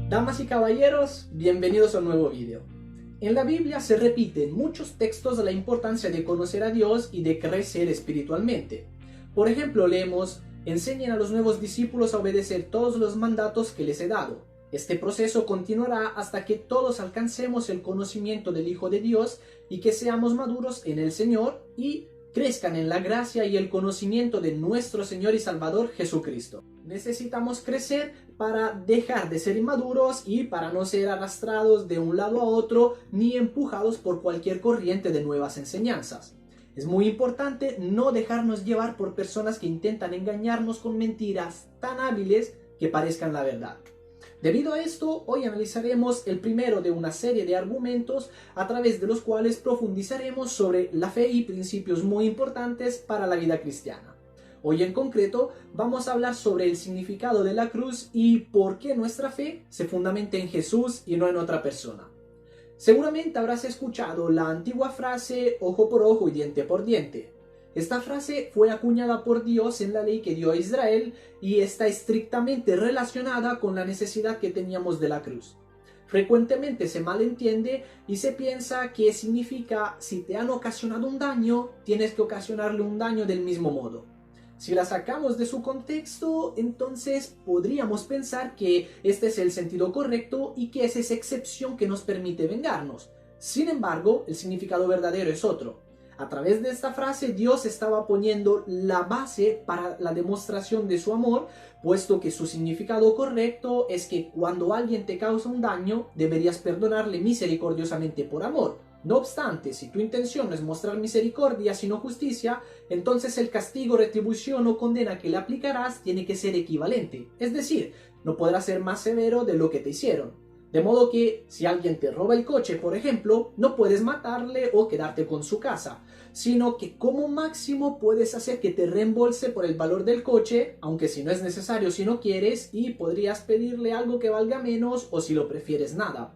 Damas y caballeros, bienvenidos a un nuevo video. En la Biblia se repite en muchos textos la importancia de conocer a Dios y de crecer espiritualmente. Por ejemplo, leemos: enseñen a los nuevos discípulos a obedecer todos los mandatos que les he dado. Este proceso continuará hasta que todos alcancemos el conocimiento del Hijo de Dios y que seamos maduros en el Señor y crezcan en la gracia y el conocimiento de nuestro Señor y Salvador Jesucristo. Necesitamos crecer para dejar de ser inmaduros y para no ser arrastrados de un lado a otro ni empujados por cualquier corriente de nuevas enseñanzas. Es muy importante no dejarnos llevar por personas que intentan engañarnos con mentiras tan hábiles que parezcan la verdad. Debido a esto, hoy analizaremos el primero de una serie de argumentos a través de los cuales profundizaremos sobre la fe y principios muy importantes para la vida cristiana. Hoy en concreto vamos a hablar sobre el significado de la cruz y por qué nuestra fe se fundamenta en Jesús y no en otra persona. Seguramente habrás escuchado la antigua frase ojo por ojo y diente por diente. Esta frase fue acuñada por Dios en la ley que dio a Israel y está estrictamente relacionada con la necesidad que teníamos de la cruz. Frecuentemente se malentiende y se piensa que significa: si te han ocasionado un daño, tienes que ocasionarle un daño del mismo modo. Si la sacamos de su contexto, entonces podríamos pensar que este es el sentido correcto y que es esa excepción que nos permite vengarnos. Sin embargo, el significado verdadero es otro. A través de esta frase, Dios estaba poniendo la base para la demostración de su amor, puesto que su significado correcto es que cuando alguien te causa un daño, deberías perdonarle misericordiosamente por amor. No obstante, si tu intención no es mostrar misericordia sino justicia, entonces el castigo, retribución o condena que le aplicarás tiene que ser equivalente. Es decir, no podrá ser más severo de lo que te hicieron. De modo que, si alguien te roba el coche, por ejemplo, no puedes matarle o quedarte con su casa, sino que como máximo puedes hacer que te reembolse por el valor del coche, aunque si no es necesario, si no quieres, y podrías pedirle algo que valga menos o si lo prefieres nada.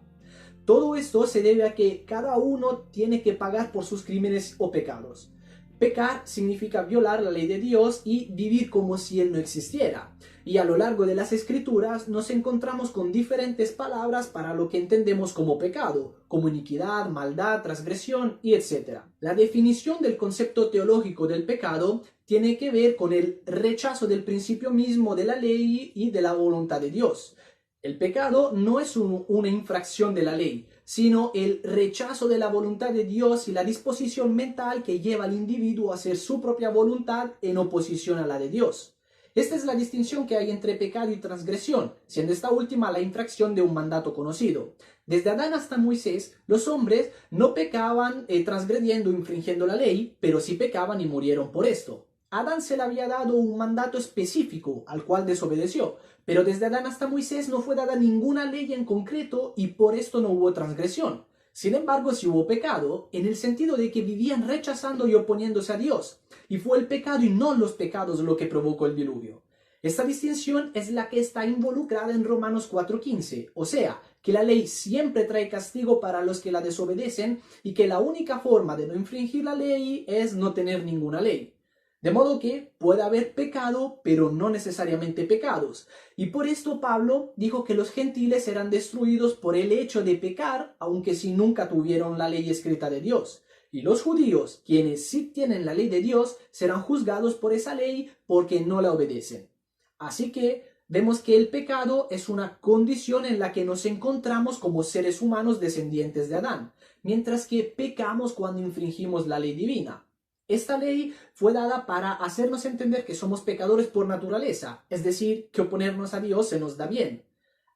Todo esto se debe a que cada uno tiene que pagar por sus crímenes o pecados. Pecar significa violar la ley de Dios y vivir como si Él no existiera. Y a lo largo de las Escrituras nos encontramos con diferentes palabras para lo que entendemos como pecado, como iniquidad, maldad, transgresión y etc. La definición del concepto teológico del pecado tiene que ver con el rechazo del principio mismo de la ley y de la voluntad de Dios. El pecado no es una infracción de la ley, sino el rechazo de la voluntad de Dios y la disposición mental que lleva al individuo a hacer su propia voluntad en oposición a la de Dios. Esta es la distinción que hay entre pecado y transgresión, siendo esta última la infracción de un mandato conocido. Desde Adán hasta Moisés, los hombres no pecaban transgrediendo o infringiendo la ley, pero sí pecaban y murieron por esto. A Adán se le había dado un mandato específico, al cual desobedeció, pero desde Adán hasta Moisés no fue dada ninguna ley en concreto y por esto no hubo transgresión. Sin embargo, sí hubo pecado, en el sentido de que vivían rechazando y oponiéndose a Dios, y fue el pecado y no los pecados lo que provocó el diluvio. Esta distinción es la que está involucrada en Romanos 4:15, o sea, que la ley siempre trae castigo para los que la desobedecen y que la única forma de no infringir la ley es no tener ninguna ley. De modo que puede haber pecado, pero no necesariamente pecados. Y por esto Pablo dijo que los gentiles serán destruidos por el hecho de pecar, aunque si nunca tuvieron la ley escrita de Dios. Y los judíos, quienes sí tienen la ley de Dios, serán juzgados por esa ley porque no la obedecen. Así que vemos que el pecado es una condición en la que nos encontramos como seres humanos descendientes de Adán, mientras que pecamos cuando infringimos la ley divina. Esta ley fue dada para hacernos entender que somos pecadores por naturaleza, es decir, que oponernos a Dios se nos da bien.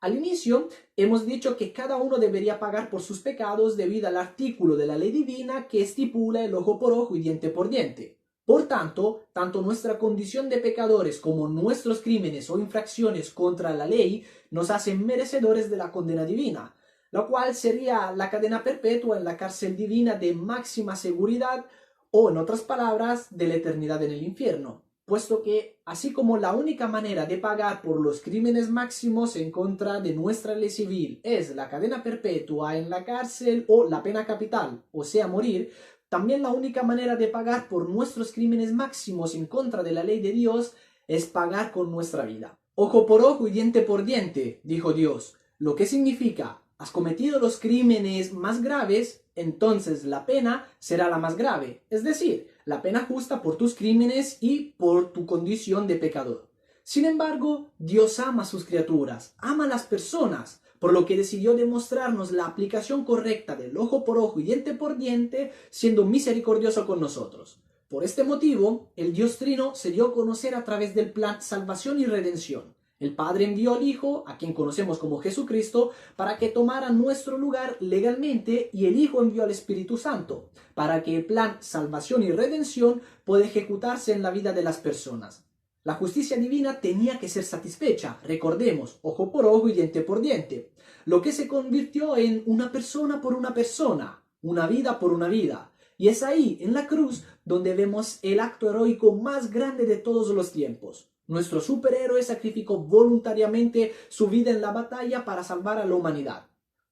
Al inicio, hemos dicho que cada uno debería pagar por sus pecados debido al artículo de la ley divina que estipula el ojo por ojo y diente por diente. Por tanto, tanto nuestra condición de pecadores como nuestros crímenes o infracciones contra la ley nos hacen merecedores de la condena divina, la cual sería la cadena perpetua en la cárcel divina de máxima seguridad, o en otras palabras, de la eternidad en el infierno, puesto que, así como la única manera de pagar por los crímenes máximos en contra de nuestra ley civil es la cadena perpetua en la cárcel o la pena capital, o sea, morir, también la única manera de pagar por nuestros crímenes máximos en contra de la ley de Dios es pagar con nuestra vida. Ojo por ojo y diente por diente, dijo Dios. lo que significa, has cometido los crímenes más graves, entonces la pena será la más grave, es decir, la pena justa por tus crímenes y por tu condición de pecador. Sin embargo, Dios ama a sus criaturas, ama a las personas, por lo que decidió demostrarnos la aplicación correcta del ojo por ojo y diente por diente, siendo misericordioso con nosotros. Por este motivo, el Dios Trino se dio a conocer a través del plan salvación y redención. El Padre envió al Hijo, a quien conocemos como Jesucristo, para que tomara nuestro lugar legalmente, y el Hijo envió al Espíritu Santo, para que el plan salvación y redención pueda ejecutarse en la vida de las personas. La justicia divina tenía que ser satisfecha, recordemos, ojo por ojo y diente por diente, lo que se convirtió en una persona por una persona, una vida por una vida. Y es ahí, en la cruz, donde vemos el acto heroico más grande de todos los tiempos. Nuestro superhéroe sacrificó voluntariamente su vida en la batalla para salvar a la humanidad.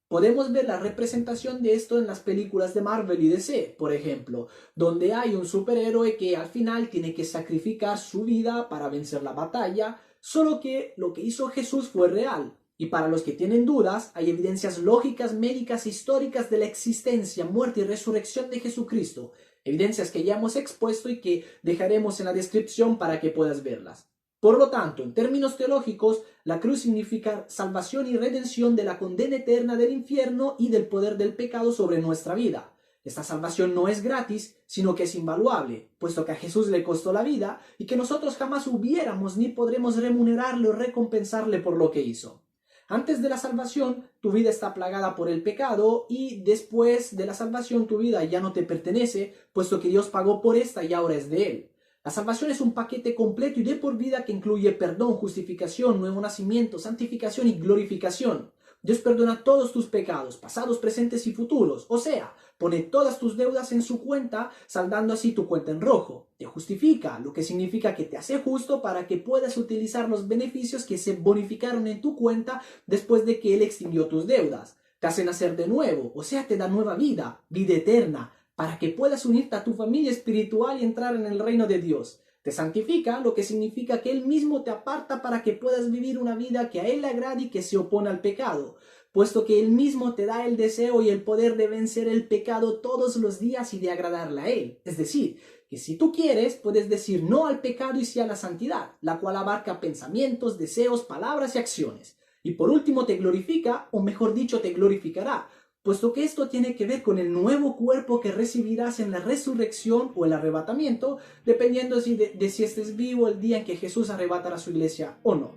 Podemos ver la representación de esto en las películas de Marvel y DC, por ejemplo, donde hay un superhéroe que al final tiene que sacrificar su vida para vencer la batalla, solo que lo que hizo Jesús fue real. Y para los que tienen dudas, hay evidencias lógicas, médicas, históricas de la existencia, muerte y resurrección de Jesucristo, evidencias que ya hemos expuesto y que dejaremos en la descripción para que puedas verlas. Por lo tanto, en términos teológicos, la cruz significa salvación y redención de la condena eterna del infierno y del poder del pecado sobre nuestra vida. Esta salvación no es gratis, sino que es invaluable, puesto que a Jesús le costó la vida y que nosotros jamás hubiéramos ni podremos remunerarle o recompensarle por lo que hizo. Antes de la salvación, tu vida está plagada por el pecado, y después de la salvación tu vida ya no te pertenece, puesto que Dios pagó por esta y ahora es de Él. La salvación es un paquete completo y de por vida que incluye perdón, justificación, nuevo nacimiento, santificación y glorificación. Dios perdona todos tus pecados, pasados, presentes y futuros, o sea, pone todas tus deudas en su cuenta, saldando así tu cuenta en rojo. Te justifica, lo que significa que te hace justo para que puedas utilizar los beneficios que se bonificaron en tu cuenta después de que Él extinguió tus deudas. Te hace nacer de nuevo, o sea, te da nueva vida, vida eterna, para que puedas unirte a tu familia espiritual y entrar en el reino de Dios. Te santifica, lo que significa que Él mismo te aparta para que puedas vivir una vida que a Él le agrade y que se opone al pecado, puesto que Él mismo te da el deseo y el poder de vencer el pecado todos los días y de agradarle a Él. Es decir, que si tú quieres, puedes decir no al pecado y sí a la santidad, la cual abarca pensamientos, deseos, palabras y acciones. Y por último te glorifica, o mejor dicho, te glorificará, puesto que esto tiene que ver con el nuevo cuerpo que recibirás en la resurrección o el arrebatamiento, dependiendo de si estés vivo el día en que Jesús arrebatará a su iglesia o no.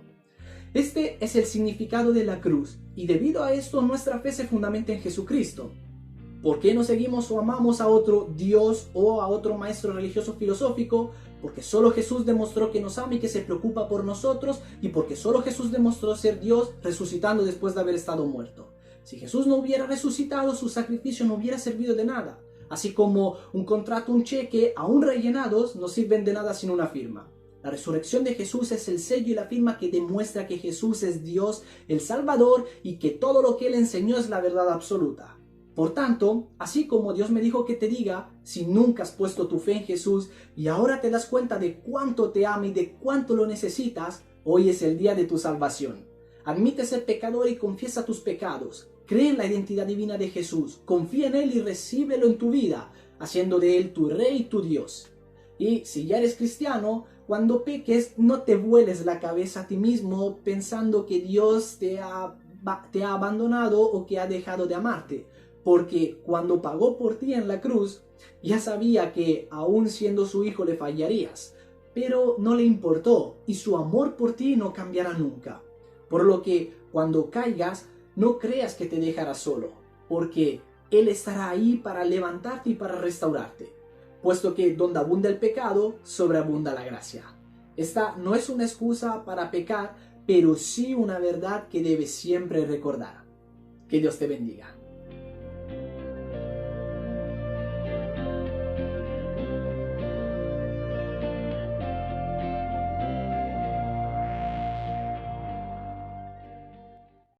Este es el significado de la cruz, y debido a esto nuestra fe se fundamenta en Jesucristo. ¿Por qué no seguimos o amamos a otro Dios o a otro maestro religioso filosófico? Porque solo Jesús demostró que nos ama y que se preocupa por nosotros, y porque solo Jesús demostró ser Dios resucitando después de haber estado muerto. Si Jesús no hubiera resucitado, su sacrificio no hubiera servido de nada. Así como un contrato, un cheque, aún rellenados, no sirven de nada sin una firma. La resurrección de Jesús es el sello y la firma que demuestra que Jesús es Dios, el Salvador, y que todo lo que Él enseñó es la verdad absoluta. Por tanto, así como Dios me dijo que te diga, si nunca has puesto tu fe en Jesús y ahora te das cuenta de cuánto te ama y de cuánto lo necesitas, hoy es el día de tu salvación. Admite ser pecador y confiesa tus pecados. Cree en la identidad divina de Jesús, confía en Él y recíbelo en tu vida, haciendo de Él tu Rey y tu Dios. Y si ya eres cristiano, cuando peques, no te vueles la cabeza a ti mismo pensando que Dios te ha abandonado o que ha dejado de amarte, porque cuando pagó por ti en la cruz, ya sabía que aún siendo su hijo le fallarías, pero no le importó, y su amor por ti no cambiará nunca. Por lo que cuando caigas, no creas que te dejará solo, porque Él estará ahí para levantarte y para restaurarte, puesto que donde abunda el pecado, sobreabunda la gracia. Esta no es una excusa para pecar, pero sí una verdad que debes siempre recordar. Que Dios te bendiga.